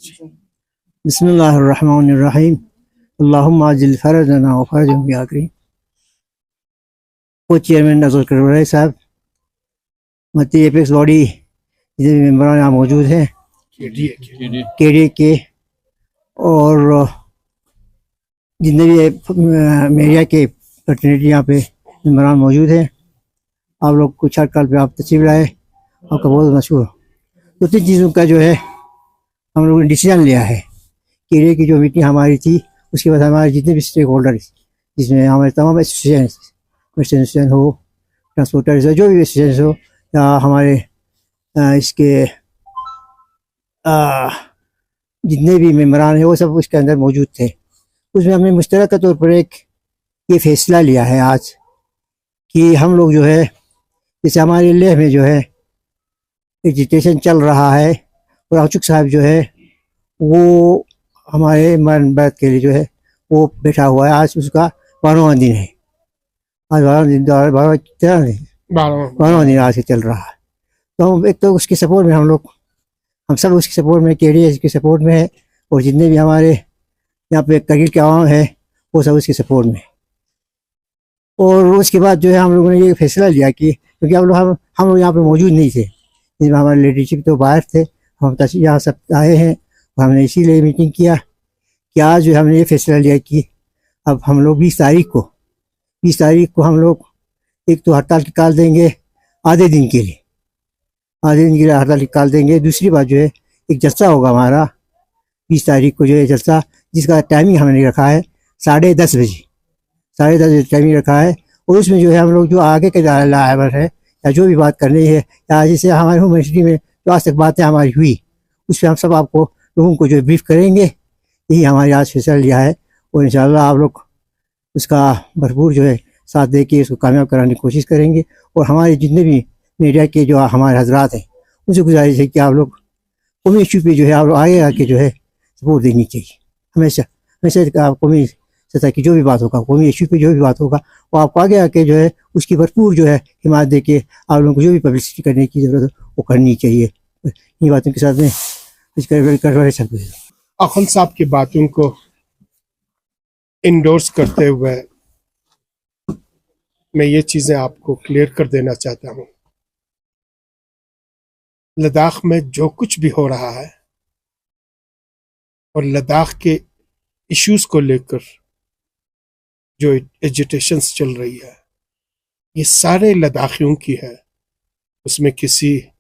बिस्मिल्लाहिर्रहमानिर्रहीम। अल्लाहुम्मा अज्जिल फरजना व फरजहुम या करीम। को चेयरमैन अब्दुल करवई साहब, मती एपेक्स बॉडी जितने भी मेम्बरान यहाँ मौजूद हैं, केडीए के, और जितने भी मीडिया के प्रतिनिधि यहाँ पे मेम्बरान मौजूद हैं, आप लोग कुछ हड़ताल पे आप तशरीफ लाए, आपका बहुत मशहूर। दो तीन चीज़ों का जो है हम लोगों ने डिसीजन लिया है। केडीए की जो मीटिंग हमारी थी, उसके बाद हमारे जितने भी स्टेक होल्डर, जिसमें हमारे तमाम एसोसिएशन हो, ट्रांसपोर्टर्स हो, जो भी एसोसिएशन हो, या हमारे इसके जितने भी मेम्बरान हैं वो सब उसके अंदर मौजूद थे। उसमें हमने मुश्तरका तौर पर एक ये फैसला लिया है आज कि हम लोग जो है, जैसे हमारे लेह में जो है एजिटेशन चल रहा है, और आचुक साहब जो है वो हमारे मरण बैत के लिए जो है वो बैठा हुआ है। आज उसका 12वां दिन है। आज 12वां दिन आज से चल रहा है। तो हम एक तो उसके सपोर्ट में हम सब उसके सपोर्ट में, केडीए के सपोर्ट में है, और जितने भी हमारे यहाँ पे करगिल के आवाम है वो सब उसके सपोर्ट में। और उसके बाद जो है हम लोगों ने ये फैसला लिया कि क्योंकि हम लोग यहाँ पे मौजूद नहीं थे, जिसमें हमारे लीडरशिप तो बाहर थे, हम यहाँ सब आए हैं, और हमने इसीलिए मीटिंग किया कि आज जो हमने ये फैसला लिया कि अब हम लोग 20 तारीख को हम लोग एक तो हड़ताल निकाल देंगे आधे दिन के लिए हड़ताल निकाल देंगे। दूसरी बात जो है एक जलसा होगा हमारा 20 तारीख को, जो है जलसा, जिसका टाइमिंग हमने रखा है 10:30 बजे टाइमिंग रखा है। और उसमें जो है हम लोग जो आगे के लाइवर है या जो भी बात करनी है, या जैसे हमारे होम मिनिस्ट्री में जो आज तक बातें हमारी हुई, उस पर हम सब आपको लोगों को जो ब्रीफ करेंगे। यही हमारे आज फैसला लिया है, और इंशाल्लाह आप लोग उसका भरपूर जो है साथ दे के इसको कामयाब कराने की कोशिश करेंगे। और हमारे जितने भी मीडिया के जो हमारे हजरात हैं, उनसे गुजारिश है कि आप लोग कौमी इशू पे जो है आप लोग आगे आके जो है सपोर्ट देनी चाहिए। हमेशा कौमी सतह की जो भी बात होगा, कौमी इशू पे जो भी बात होगा, वो आपको आगे आके जो है उसकी भरपूर जो है हिमायत दे के आप लोगों को जो भी पब्लिसिटी करने की ज़रूरत है वो करनी चाहिए। इन बातों के साथ में अखुन साहब की बातों को इंडोर्स करते हुए मैं ये चीजें आपको क्लियर कर देना चाहता हूँ। लद्दाख में जो कुछ भी हो रहा है और लद्दाख के इश्यूज को लेकर जो एजिटेशंस चल रही है, ये सारे लद्दाखियों की है। उसमें किसी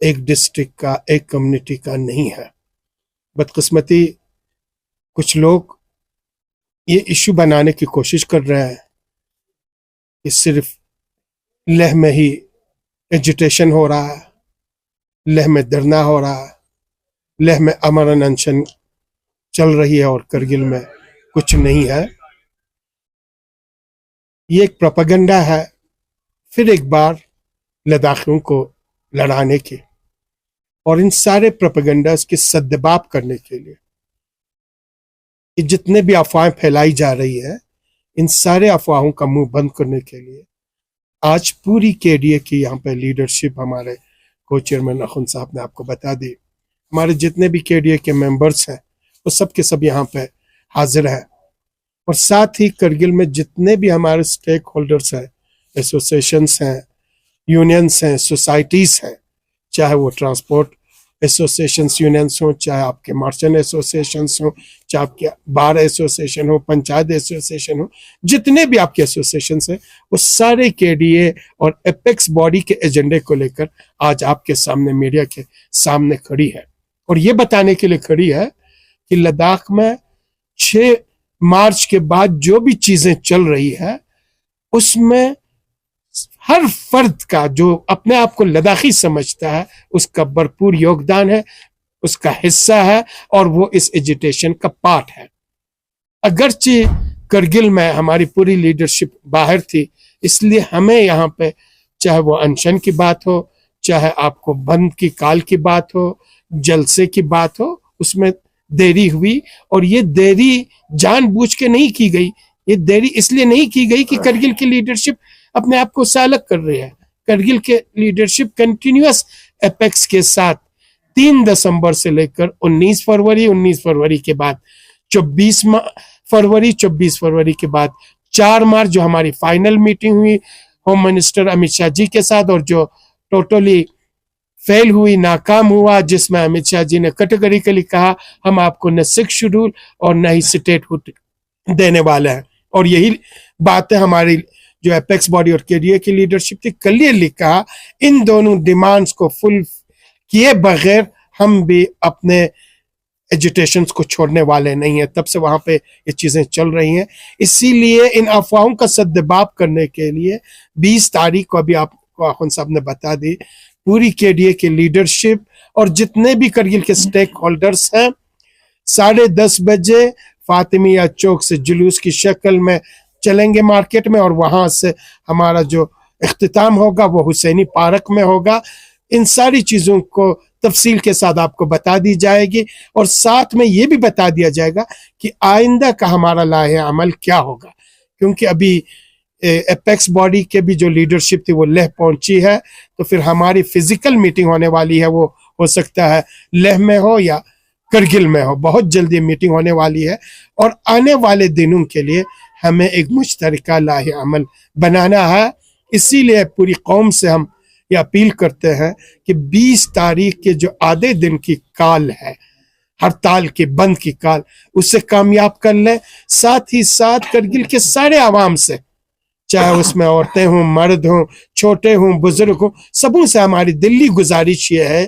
एक डिस्ट्रिक्ट का, एक कम्युनिटी का नहीं है। बदकिस्मती कुछ लोग ये इशू बनाने की कोशिश कर रहे हैं कि सिर्फ लेह में ही एजिटेशन हो रहा है, लेह में धरना हो रहा है, लेह में अमरन अनशन चल रही है और करगिल में कुछ नहीं है। ये एक प्रोपेगेंडा है फिर एक बार लद्दाखियों को लड़ाने की, और इन सारे प्रोपेगेंडास के सद्दबाब करने के लिए जितने भी अफवाहें फैलाई जा रही है, इन सारे अफवाहों का मुंह बंद करने के लिए आज पूरी केडीए की यहाँ पे लीडरशिप, हमारे को चेयरमैन अखुन साहब ने आपको बता दी, हमारे जितने भी केडीए के मेंबर्स हैं वो सब के सब यहाँ पे हाजिर हैं। और साथ ही करगिल में जितने भी हमारे स्टेक होल्डर्स हैं, एसोसिएशंस हैं, यूनियंस हैं, सोसाइटीज हैं, चाहे वो ट्रांसपोर्ट एसोसिएशंस यूनियंस हो, चाहे आपके मर्चेंट एसोसिएशंस हो, चाहे आपके बार एसोसिएशन हो, पंचायत एसोसिएशन हो, जितने भी आपके एसोसिएशंस हैं वो सारे केडीए और एपेक्स बॉडी के एजेंडे को लेकर आज आपके सामने, मीडिया के सामने खड़ी है। और ये बताने के लिए खड़ी है कि लद्दाख में 6 मार्च के बाद जो भी चीजें चल रही है, उसमें हर फर्द का जो अपने आप को लद्दाखी समझता है उसका भरपूर योगदान है, उसका हिस्सा है, और वो इस एजिटेशन का पार्ट है। अगरचे करगिल में हमारी पूरी लीडरशिप बाहर थी, इसलिए हमें यहाँ पे चाहे वो अनशन की बात हो, चाहे आपको बंद की काल की बात हो, जलसे की बात हो, उसमें देरी हुई। और ये देरी जानबूझ के नहीं की गई, ये देरी इसलिए नहीं की गई कि करगिल की लीडरशिप अपने आप को अलग कर रही है। करगिल के लीडरशिप कंटिन्यूअस एपेक्स के साथ 3 दिसंबर से लेकर 19 फरवरी, 19 फरवरी के बाद 24 फरवरी, 24 फरवरी के बाद 4 मार्च जो हमारी फाइनल मीटिंग हुई होम मिनिस्टर अमित शाह जी के साथ, और जो टोटली फेल हुई, नाकाम हुआ, जिसमें अमित शाह जी ने कैटेगरिकली कहा हम आपको न 6 शेड्यूल और न ही स्टेटहुड देने वाले हैं। और यही बात है हमारी जो एपेक्स बॉडी और केडीए की लीडरशिप थी, क्लियरली कहा इन दोनों डिमांड्स को फुल किए बगैर हम भी अपने एजुटेशन को छोड़ने वाले नहीं है। तब से वहां पे ये चीजें चल रही हैं। इसीलिए इन अफवाहों का सद्दबाब करने के लिए 20 तारीख को अभी आपको आखुन साहब ने बता दी, पूरी केडीए की लीडरशिप और जितने भी करगिल के स्टेक होल्डर्स हैं 10:30 बजे फातिमिया चौक से जुलूस की शक्ल में चलेंगे मार्केट में, और वहां से हमारा जो इख्तिताम होगा वो हुसैनी पार्क में होगा। इन सारी चीजों को तफसील के साथ आपको बता दी जाएगी, और साथ में ये भी बता दिया जाएगा कि आइंदा का हमारा लाहे अमल क्या होगा। क्योंकि अभी एपेक्स बॉडी के भी जो लीडरशिप थी वो लेह पहुंची है, तो फिर हमारी फिजिकल मीटिंग होने वाली है, वो हो सकता है लेह में हो या करगिल में हो। बहुत जल्दी मीटिंग होने वाली है, और आने वाले दिनों के लिए हमें एक मुश्तरका लाहे अमल बनाना है। इसीलिए पूरी कौम से हम ये अपील करते हैं कि 20 तारीख के जो आधे दिन की काल है, हड़ताल की, बंद की काल, उससे कामयाब कर लें। साथ ही साथ करगिल के सारे आवाम से, चाहे उसमें औरतें हों, मर्द हों, छोटे हों, बुजुर्ग हों, सबों से हमारी दिल्ली गुजारिश ये है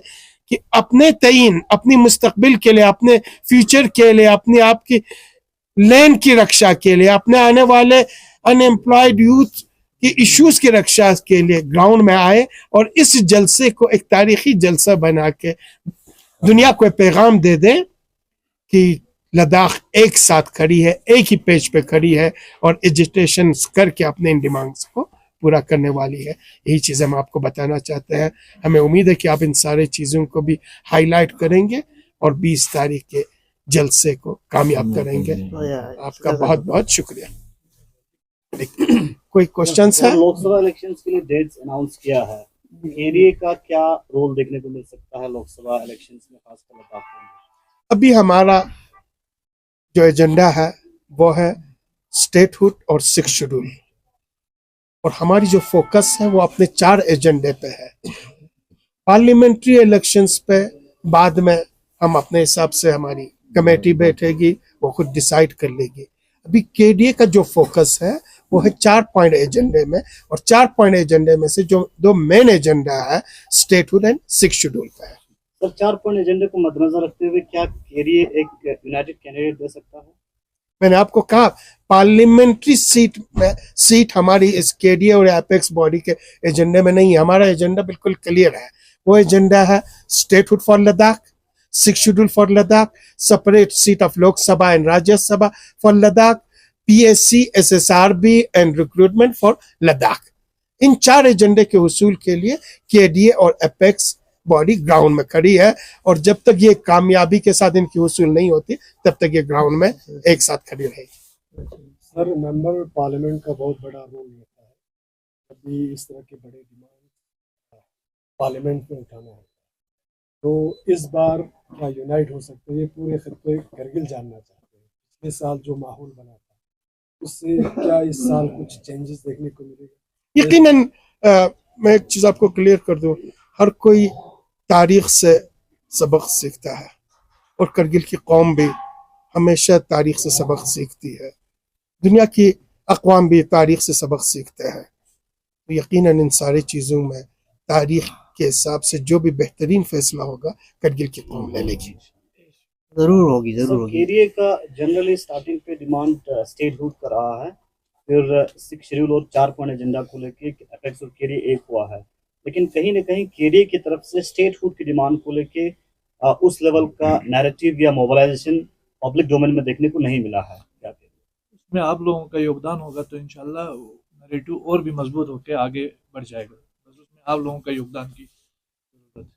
कि अपने तईन, अपनी मुस्तकबिल के लिए, अपने फ्यूचर के लिए, अपने आप की लैंड की रक्षा के लिए, अपने आने वाले अनएम्प्लॉयड यूथ की इश्यूज की रक्षा के लिए ग्राउंड में आए, और इस जलसे को एक तारीखी जलसा बना के दुनिया को पैगाम दे दें कि लद्दाख एक साथ खड़ी है, एक ही पेज पे खड़ी है, और एजिटेशन करके अपने इन डिमांड्स को पूरा करने वाली है। यही चीज़ हम आपको बताना चाहते हैं। हमें उम्मीद है कि आप इन सारे चीज़ों को भी हाईलाइट करेंगे और 20 तारीख के जलसे को कामयाब करेंगे। आपका बहुत बहुत शुक्रिया। कोई क्वेश्चंस है? लोकसभा इलेक्शंस के लिए डेट्स अनाउंस किया है, एरिया का क्या रोल देखने को मिल सकता है लोकसभा इलेक्शंस में, खासकर लद्दाख में? अभी हमारा जो एजेंडा है वो है स्टेटहुड और 6 शेड्यूल, और हमारी जो फोकस है वो अपने 4 एजेंडे पे है। पार्लियामेंट्री इलेक्शंस पे बाद में हम अपने हिसाब से, हमारी कमेटी बैठेगी, वो खुद डिसाइड कर लेगी। अभी केडीए का जो फोकस है वो है 4 पॉइंट एजेंडे में, और 4 पॉइंट एजेंडे में से जो 2 मेन एजेंडा है स्टेटहुड एंड 6 शेड्यूल पे है। सर, 4 पॉइंट एजेंडे को मद्देनजर रखते हुए क्या केडीए एक यूनाइटेड कैंडिडेट दे सकता है? मैंने आपको कहा पार्लियामेंट्री सीट हमारी इस केडीए और एपेक्स बॉडी के एजेंडे में नहीं है। हमारा एजेंडा बिल्कुल क्लियर है। वो एजेंडा है statehood for Ladakh, 6 schedule for Ladakh, separate seat of Lok Sabha and Rajya Sabha for Ladakh, PSC, SSRB and recruitment for Ladakh. इन 4 एजेंडे के उसूल के लिए केडीए और एपेक्स बॉडी ग्राउंड में खड़ी है, और जब तक ये कामयाबी के साथ इनकी उसूल नहीं होती तब तक ये ग्राउंड में एक साथ खड़ी रहेगी। सर, मेंबर पार्लियामेंट का बहुत बड़ा रोल रहता है। अभी इस तरह के बड़े डिमांड पार्लियामेंट में उठाना है, तो इस बार क्या यूनाइट हो सकते हैं? ये पूरे खित्ते करगिल जानना चाहते हैं। पिछले साल जो माहौल बना था उससे क्या इस साल कुछ चेंजेस देखने को मिलेगा? यकीनन मैं एक चीज आपको क्लियर कर दूं, हर कोई तारीख से सबक सीखता है, और करगिल की कौम भी हमेशा तारीख से सबक सीखती है। दुनिया की अक़वाम भी तारीख से सबक सीखते हैं। तो यकीनन इन सारी चीज़ों में तारीख के हिसाब से जो भी बेहतरीन फैसला होगा करगिल की कौम ले लेगी। जरूर होगी, जरूर होगी। केडीए का जनरली स्टार्टिंग पे डिमांड स्टेटहुड कर रहा है, फिर 6 शेड्यूल और 4 पॉइंट एजेंडा को लेके एपेक्स और केडीए एक हुआ है, लेकिन कहीं ना कहीं केडीए की तरफ से स्टेटहुड की डिमांड को लेके उस लेवल का नैरेटिव या मोबिलाइजेशन पब्लिक डोमेन में देखने को नहीं मिला है। क्या इसमें आप लोगों का योगदान होगा तो इंशाल्लाह नैरेटिव और भी मजबूत होकर आगे बढ़ जाएगा। बस उसमें आप लोगों का योगदान की जरूरत है।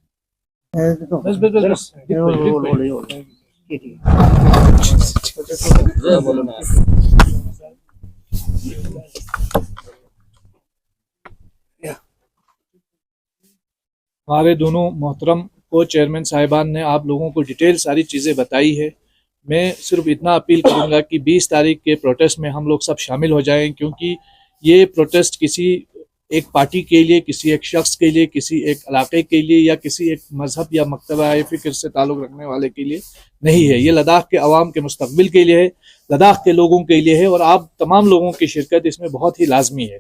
हमारे दोनों मोहतरम को चेयरमैन साहिबान ने आप लोगों को डिटेल सारी चीज़ें बताई है। मैं सिर्फ इतना अपील करूंगा कि 20 तारीख के प्रोटेस्ट में हम लोग सब शामिल हो जाएं, क्योंकि ये प्रोटेस्ट किसी एक पार्टी के लिए, किसी एक शख्स के लिए, किसी एक इलाके के लिए या किसी एक मजहब या मकतबा फ़िक्र से ताल्लुक़ रखने वाले के लिए नहीं है। ये लद्दाख के अवाम के मुस्तकबिल के लिए है, लद्दाख के लोगों के लिए है और आप तमाम लोगों की शिरकत इसमें बहुत ही लाजमी है।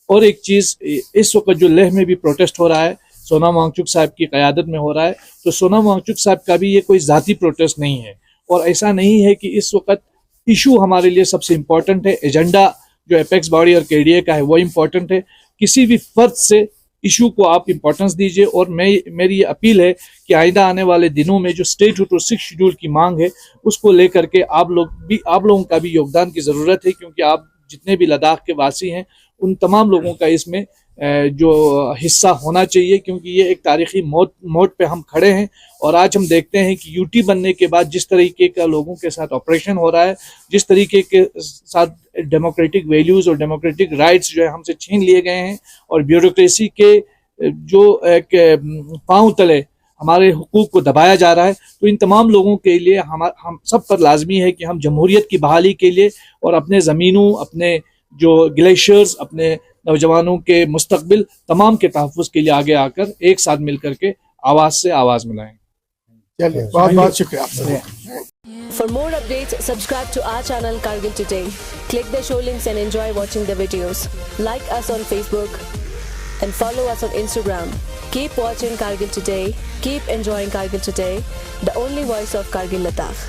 और एक चीज़, इस वक्त जो लेह में भी प्रोटेस्ट हो रहा है, सोनम वांगचुक साहब की क़यादत में हो रहा है, तो सोनम वांगचुक साहब का भी ये कोई ज़ाती प्रोटेस्ट नहीं है। और ऐसा नहीं है कि इस वक्त इशू हमारे लिए सबसे इम्पोर्टेंट है, एजेंडा जो एपेक्स बॉडी और केडीए का है वो इम्पोर्टेंट है। किसी भी फर्द से इशू को आप इम्पोर्टेंस दीजिए। और मेरी ये अपील है कि आइंदा आने वाले दिनों में जो स्टेटहुड और 6 शेड्यूल की मांग है उसको लेकर के आप लोगों का भी योगदान की ज़रूरत है, क्योंकि आप जितने भी लद्दाख के वासी हैं उन तमाम लोगों का इसमें जो हिस्सा होना चाहिए, क्योंकि ये एक तारीखी मोड़ पे हम खड़े हैं। और आज हम देखते हैं कि यूटी बनने के बाद जिस तरीके का लोगों के साथ ऑपरेशन हो रहा है, जिस तरीके के साथ डेमोक्रेटिक वैल्यूज़ और डेमोक्रेटिक राइट्स जो है हमसे छीन लिए गए हैं और ब्यूरोक्रेसी के जो एक पांव तले हमारे हुकूक को दबाया जा रहा है, तो इन तमाम लोगों के लिए हम सब पर लाजमी है कि हम जमहूरियत की बहाली के लिए और अपने ज़मीनों, अपने जो ग्लेशियर्स, अपने नौजवानों के मुस्तकबिल तमाम के तहफ़्फ़ुज़ के लिए आगे आकर एक साथ मिल करके आवाज़ से आवाज़ मिलाएं। चलिए, बहुत बहुत शुक्रिया आपसे। For more updates, subscribe to our channel Kargil Today. Click the show links and enjoy watching the videos. Like us on Facebook and follow us on Instagram. Keep watching Kargil Today. Keep enjoying Kargil Today, the only voice of Kargil Ladakh.